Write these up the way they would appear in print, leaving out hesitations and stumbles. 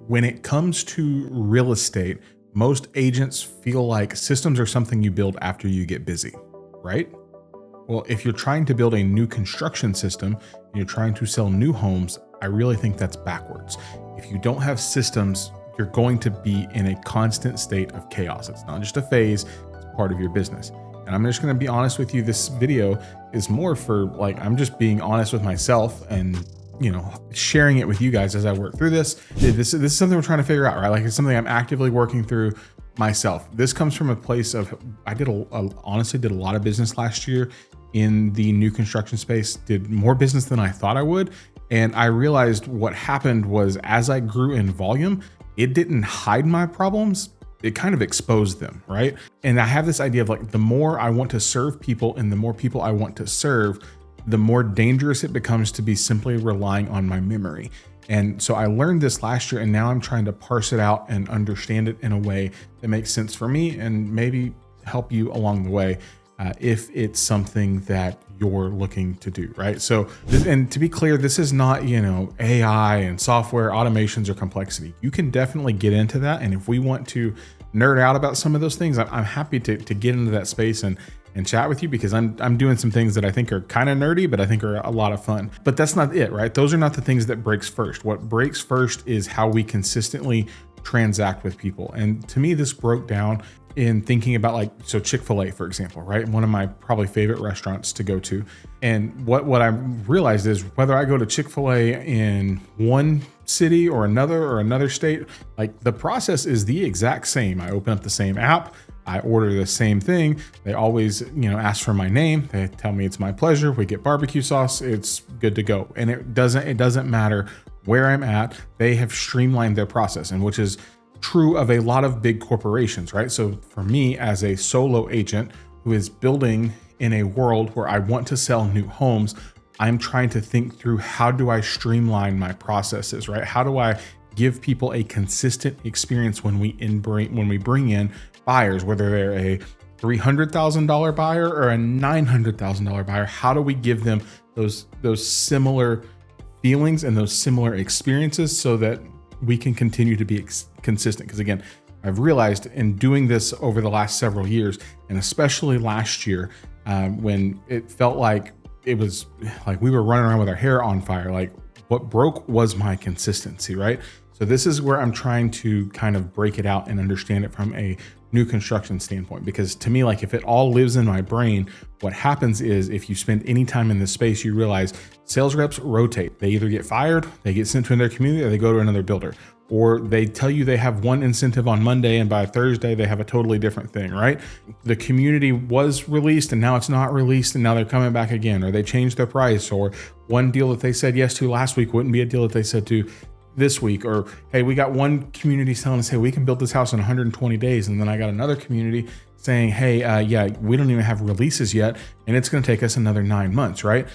When it comes to real estate, most agents feel like systems are something you build after you get busy, right? Well, if you're trying to build a new construction system and you're trying to sell new homes, I really think that's backwards. If you don't have systems, you're going to be in a constant state of chaos. It's not just a phase, it's part of your business. And I'm just going to be honest with you. This video is more for I'm just being honest with myself and sharing it with you guys as I work through this. This is something we're trying to figure out, right? Like, it's something I'm actively working through myself. This comes from a place of, I honestly did a lot of business last year in the new construction space, did more business than I thought I would. And I realized what happened was, as I grew in volume, it didn't hide my problems. It kind of exposed them, right? And I have this idea of the more I want to serve people and the more people I want to serve, the more dangerous it becomes to be simply relying on my memory. And so I learned this last year, and now I'm trying to parse it out and understand it in a way that makes sense for me and maybe help you along the way if it's something that you're looking to do, right? So, and to be clear, this is not, AI and software automations or complexity. You can definitely get into that. And if we want to nerd out about some of those things, I'm happy to get into that space and chat with you, because I'm doing some things that I think are kind of nerdy, but I think are a lot of fun. But that's not it, right? Those are not the things that breaks first. What breaks first is how we consistently transact with people. And to me, this broke down in thinking about so Chick-fil-A, for example, right? One of my probably favorite restaurants to go to. And what I realized is, whether I go to Chick-fil-A in one city or another state, the process is the exact same. I open up the same app, I order the same thing. They always, ask for my name. They tell me it's my pleasure. We get barbecue sauce. It's good to go. And it doesn't matter where I'm at. They have streamlined their process, and which is true of a lot of big corporations, right? So for me, as a solo agent who is building in a world where I want to sell new homes, I'm trying to think through, how do I streamline my processes, right? How do I give people a consistent experience when we bring in buyers, whether they're a $300,000 buyer or a $900,000 buyer? How do we give them those similar feelings and those similar experiences so that we can continue to be consistent? Because again, I've realized in doing this over the last several years, and especially last year, when it felt like it was like we were running around with our hair on fire, what broke was my consistency, right? So this is where I'm trying to kind of break it out and understand it from a new construction standpoint. Because to me, if it all lives in my brain, what happens is, if you spend any time in this space, you realize sales reps rotate. They either get fired, they get sent to their community, or they go to another builder. Or they tell you they have one incentive on Monday, and by Thursday they have a totally different thing, right? The community was released and now it's not released, and now they're coming back again. Or they changed their price, or one deal that they said yes to last week wouldn't be a deal that they said to this week. Or, hey, we got one community telling us, hey, we can build this house in 120 days. And then I got another community saying, hey, yeah, we don't even have releases yet, and it's going to take us another 9 months, right?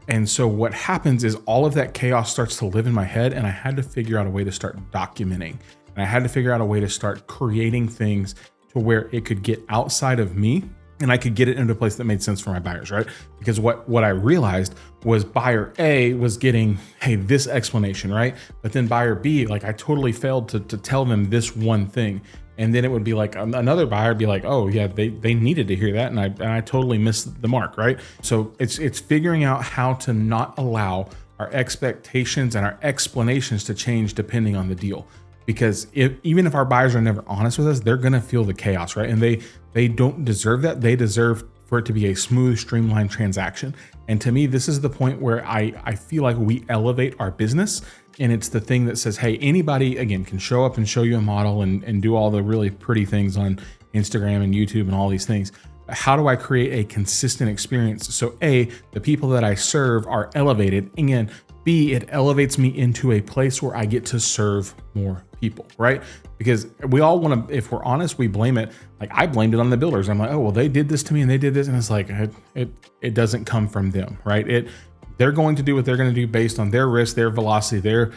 And so what happens is, all of that chaos starts to live in my head, and I had to figure out a way to start documenting. And I had to figure out a way to start creating things to where it could get outside of me, and I could get it into a place that made sense for my buyers, right? Because what I realized was, buyer A was getting, hey, this explanation, right? But then buyer B, I totally failed to tell them this one thing. And then it would be another buyer be like, oh yeah, they needed to hear that, and I totally missed the mark, right? So it's figuring out how to not allow our expectations and our explanations to change depending on the deal. Because even if our buyers are never honest with us, they're gonna feel the chaos, right? And they don't deserve that. They deserve for it to be a smooth, streamlined transaction. And to me, this is the point where I feel like we elevate our business. And it's the thing that says, hey, anybody, again, can show up and show you a model and do all the really pretty things on Instagram and YouTube and all these things. How do I create a consistent experience? So A, the people that I serve are elevated, and B, it elevates me into a place where I get to serve more people, right? Because we all want to, if we're honest, we blame it. I blamed it on the builders. I'm like, oh, well, they did this to me and they did this. And it's it doesn't come from them, right? They're going to do what they're going to do based on their risk, their velocity, their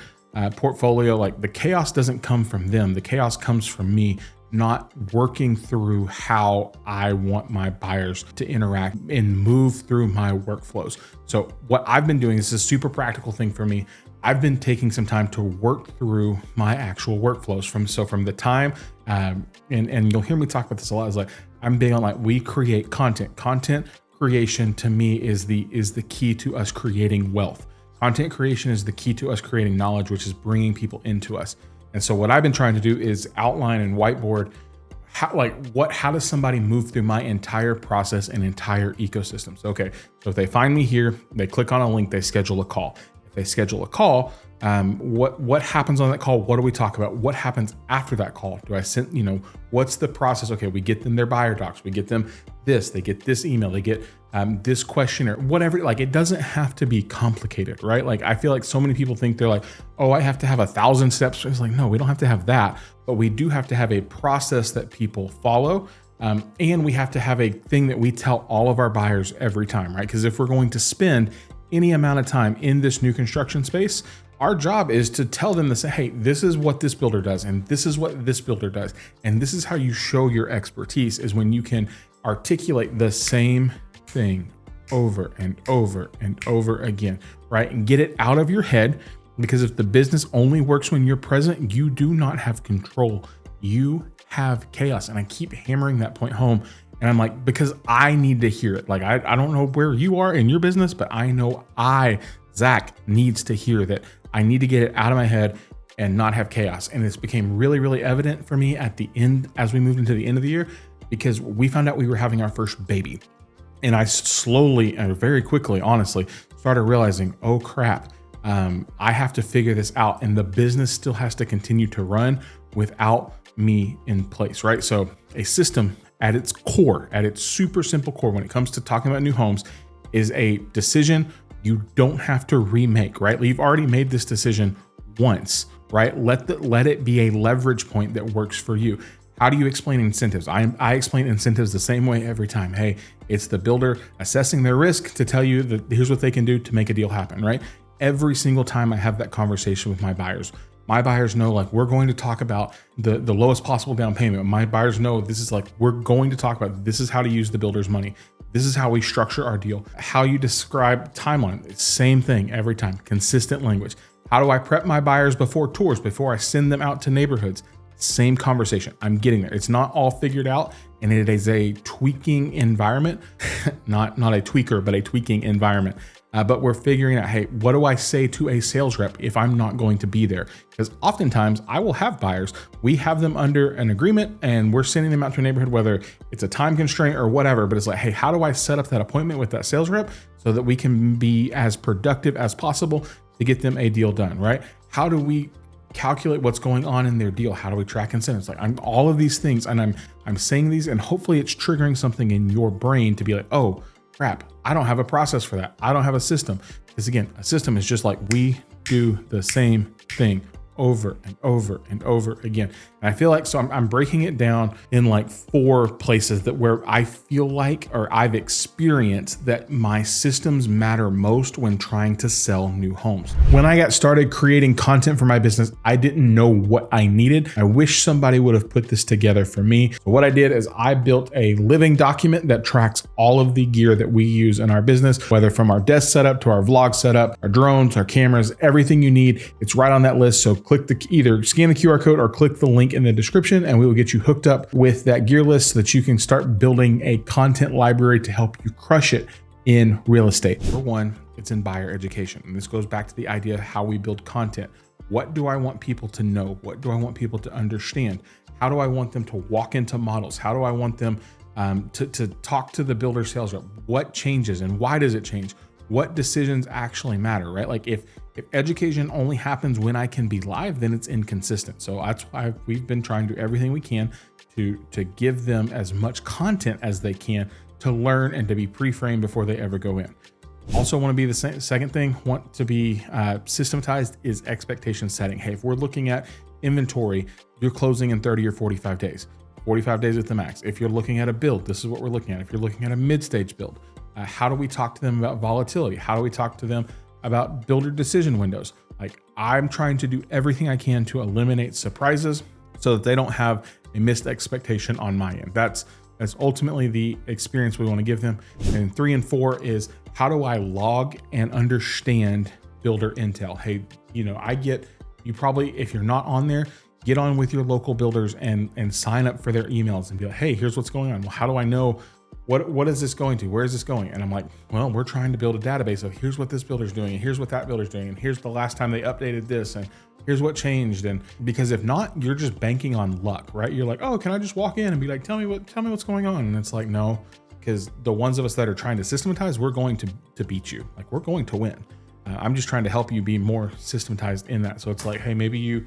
portfolio. The chaos doesn't come from them. The chaos comes from me not working through how I want my buyers to interact and move through my workflows. So what I've been doing, this is a super practical thing for me. I've been taking some time to work through my actual workflows from the time, and you'll hear me talk about this a lot, is like, I'm big on like, we create content. Content creation to me is the key to us creating wealth. Content creation is the key to us creating knowledge, which is bringing people into us. And so what I've been trying to do is outline and whiteboard how does somebody move through my entire process and entire ecosystem. So, okay, so if they find me here, they click on a link, they schedule a call. If they schedule a call, what happens on that call? What do we talk about? What happens after that call? Do I send, what's the process? Okay, we get them their buyer docs, we get them this, they get this email, they get this questionnaire, whatever. Like, it doesn't have to be complicated, right? Like, I feel like so many people think they're like, oh, I have to have 1,000 steps. It's like, no, we don't have to have that, but we do have to have a process that people follow. And we have to have a thing that we tell all of our buyers every time, right? Because if we're going to spend any amount of time in this new construction space, our job is to tell them to say, hey, this is what this builder does, and this is what this builder does, and this is how you show your expertise, is when you can articulate the same thing over and over and over again, right? And get it out of your head, because if the business only works when you're present, you do not have control. You have chaos. And I keep hammering that point home. And I'm like, because I need to hear it. Like, I don't know where you are in your business, but I know Zach, needs to hear that. I need to get it out of my head and not have chaos. And this became really, really evident for me at the end, as we moved into the end of the year, because we found out we were having our first baby. And I slowly and very quickly, honestly, started realizing, oh crap, I have to figure this out. And the business still has to continue to run without me in place, right? So a system at its core, at its super simple core, when it comes to talking about new homes, is a decision you don't have to remake, right? You've already made this decision once, right? Let it be a leverage point that works for you. How do you explain incentives? I explain incentives the same way every time. Hey, it's the builder assessing their risk to tell you that here's what they can do to make a deal happen, right? Every single time I have that conversation with my buyers know, like, we're going to talk about the lowest possible down payment. My buyers know this is like, we're going to talk about, this is how to use the builder's money. This is how we structure our deal. How you describe timeline, it's same thing every time, consistent language. How do I prep my buyers before tours, before I send them out to neighborhoods? Same conversation. I'm getting there. It's not all figured out, and it is a tweaking environment, not a tweaker, but a tweaking environment. But we're figuring out, hey, what do I say to a sales rep if I'm not going to be there? Because oftentimes I will have buyers, we have them under an agreement and we're sending them out to a neighborhood, whether it's a time constraint or whatever, but it's like, hey, how do I set up that appointment with that sales rep so that we can be as productive as possible to get them a deal done, right? How do we calculate what's going on in their deal? How do we track incentives? Like, I'm all of these things, and I'm saying these, and hopefully it's triggering something in your brain to be like, oh crap, I don't have a process for that. I don't have a system. Because again, a system is just like, we do the same thing over and over and over again. And I feel like, so I'm breaking it down in like 4 places that where I feel like, or I've experienced that my systems matter most when trying to sell new homes. When I got started creating content for my business, I didn't know what I needed. I wish somebody would have put this together for me. So what I did is I built a living document that tracks all of the gear that we use in our business, whether from our desk setup to our vlog setup, our drones, our cameras, everything you need. It's right on that list. So either scan the QR code or click the link in the description, and we will get you hooked up with that gear list so that you can start building a content library to help you crush it in real estate. For one, it's in buyer education. And this goes back to the idea of how we build content. What do I want people to know? What do I want people to understand? How do I want them to walk into models? How do I want them to talk to the builder sales rep? What changes and why does it change? What decisions actually matter, right? Like if education only happens when I can be live, then it's inconsistent. So that's why we've been trying to do everything we can to give them as much content as they can to learn and to be pre-framed before they ever go in. Also want to be the second thing, want to be systematized, is expectation setting. Hey, if we're looking at inventory, you're closing in 30 or 45 days. 45 days at the max. If you're looking at a build, this is what we're looking at. If you're looking at a mid-stage build, how do we talk to them about volatility? How do we talk to them about builder decision windows? Like, I'm trying to do everything I can to eliminate surprises so that they don't have a missed expectation on my end. That's ultimately the experience we want to give them. And 3 and 4 is, how do I log and understand builder intel. Hey, you probably, if you're not on there, get on with your local builders and sign up for their emails and be like, hey, here's what's going on. Well, how do I know what is this going to? Where is this going? And I'm like, well, we're trying to build a database of here's what this builder's doing, and here's what that builder's doing, and here's the last time they updated this, and here's what changed. And because if not, you're just banking on luck, right? You're like, oh, can I just walk in and be like, tell me what's going on? And it's like, no, because the ones of us that are trying to systematize, we're going to beat you. Like, we're going to win. I'm just trying to help you be more systematized in that. So it's like, hey, maybe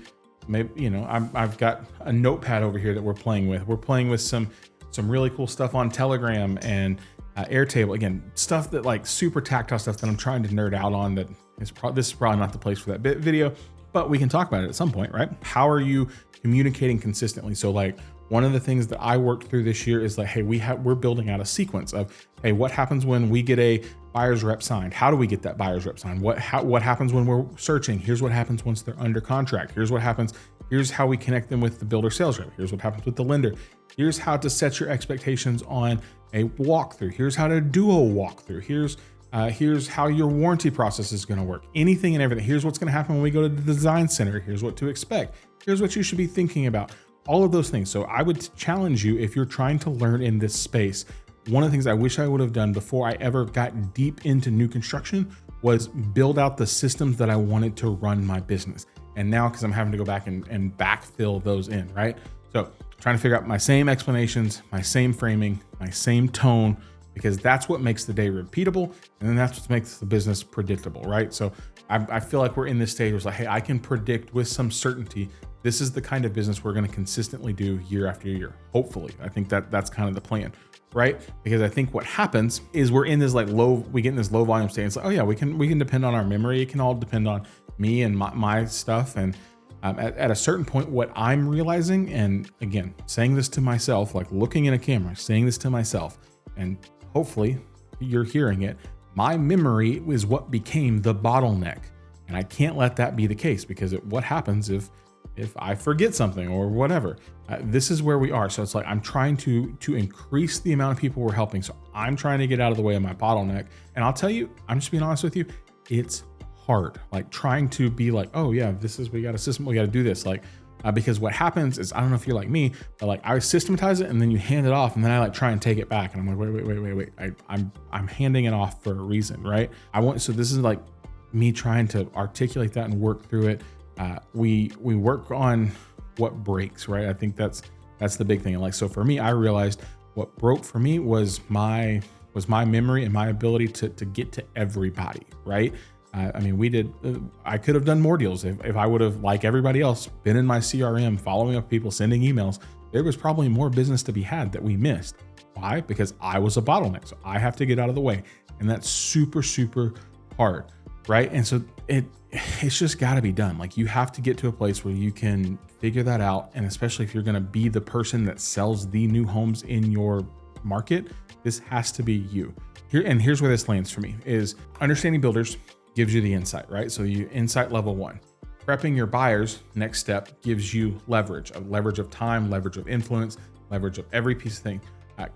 I've got a notepad over here that we're playing with. We're playing with some really cool stuff on Telegram and Airtable. Again, stuff that like super tactile stuff that I'm trying to nerd out on. That is this is probably not the place for that video, but we can talk about it at some point, right? How are you communicating consistently? So like one of the things that I worked through this year is like, hey, we're building out a sequence of, hey, what happens when we get a buyer's rep signed? How do we get that buyer's rep signed? What happens when we're searching? Here's what happens once they're under contract. Here's what happens. Here's how we connect them with the builder sales rep. Here's what happens with the lender. Here's how to set your expectations on a walkthrough. Here's how to do a walkthrough. Here's how your warranty process is going to work. Anything and everything. Here's what's going to happen when we go to the design center. Here's what to expect. Here's what you should be thinking about. All of those things. So I would challenge you, if you're trying to learn in this space, one of the things I wish I would have done before I ever got deep into new construction was build out the systems that I wanted to run my business. And now, because I'm having to go back and backfill those in, right? So trying to figure out my same explanations, my same framing, my same tone, because that's what makes the day repeatable. And then that's what makes the business predictable, right? So I feel like we're in this stage where it's like, hey, I can predict with some certainty, this is the kind of business we're going to consistently do year after year. Hopefully, I think that's kind of the plan, right? Because I think what happens is we get in this low volume state. It's like, oh yeah, we can depend on our memory. It can all depend on me and my stuff. And at a certain point, what I'm realizing, and again, saying this to myself, like looking in a camera, saying this to myself, and hopefully you're hearing it, my memory is what became the bottleneck. And I can't let that be the case, because what happens if I forget something or whatever? This is where we are. So it's like, I'm trying to increase the amount of people we're helping. So I'm trying to get out of the way of my bottleneck. And I'll tell you, I'm just being honest with you, it's hard. Like trying to be like, oh yeah, we got a system, we got to do this. Like, because what happens is, I don't know if you're like me, but like I systematize it and then you hand it off, and then I like try and take it back. And I'm like, wait. I'm handing it off for a reason, right? So this is like me trying to articulate that and work through it. We work on what breaks, right? I think that's the big thing. And like, so for me, I realized what broke for me was my memory and my ability to get to everybody, right? I mean, I could have done more deals if I would have, like everybody else, been in my CRM, following up people, sending emails. There was probably more business to be had that we missed. Why? Because I was a bottleneck. So I have to get out of the way. And that's super, super hard, right? And so it's just got to be done. Like, you have to get to a place where you can figure that out. And especially if you're going to be the person that sells the new homes in your market, this has to be you. Here's where this lands for me is understanding builders gives you the insight, right? So you insight level 1. Prepping your buyers, next step, gives you leverage of time, leverage of influence, leverage of every piece of thing.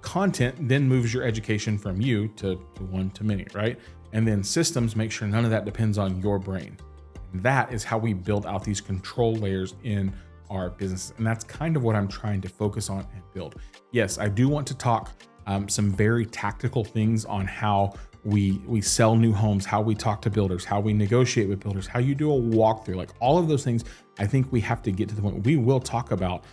Content then moves your education from you to one to many, right? And then systems make sure none of that depends on your brain. And that is how we build out these control layers in our business. And that's kind of what I'm trying to focus on and build. Yes, I do want to talk some very tactical things on how we sell new homes, how we talk to builders, how we negotiate with builders, how you do a walkthrough, like all of those things. I think we have to get to the point we will talk about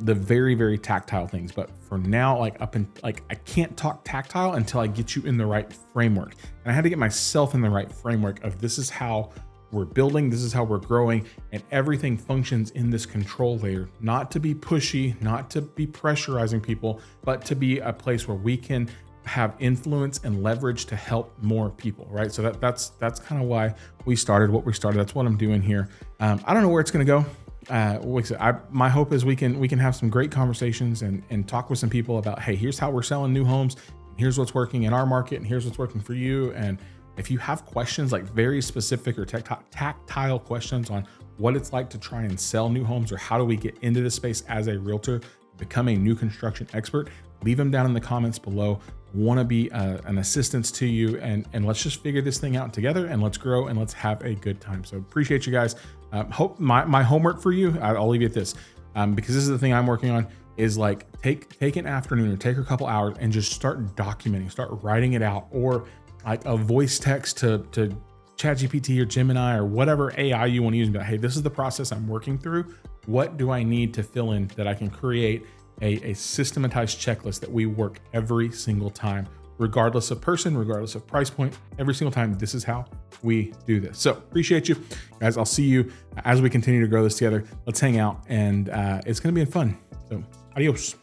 the very, very tactile things. But for now, I can't talk tactile until I get you in the right framework. And I had to get myself in the right framework of, this is how we're building, this is how we're growing, and everything functions in this control layer, not to be pushy, not to be pressurizing people, but to be a place where we can have influence and leverage to help more people, right? So that's kind of why we started what we started. That's what I'm doing here. I don't know where it's going to go. My hope is we can have some great conversations and talk with some people about, hey, here's how we're selling new homes, and here's what's working in our market, and here's what's working for you. And if you have questions, like very specific or tactile questions on what it's like to try and sell new homes, or how do we get into this space as a realtor, become a new construction expert, leave them down in the comments below. want to be an assistance to you, and let's just figure this thing out together, and let's grow, and let's have a good time. So appreciate you guys. Hope my homework for you, I'll leave you at this, because this is the thing I'm working on, is like take an afternoon or take a couple hours and just start documenting, start writing it out, or like a voice text to ChatGPT or Gemini or whatever AI you want to use, and be like, hey, this is the process I'm working through. What do I need to fill in that I can create a systematized checklist that we work every single time, regardless of person, regardless of price point, every single time. This is how we do this. So appreciate you guys. I'll see you as we continue to grow this together. Let's hang out, and it's going to be fun. So adios.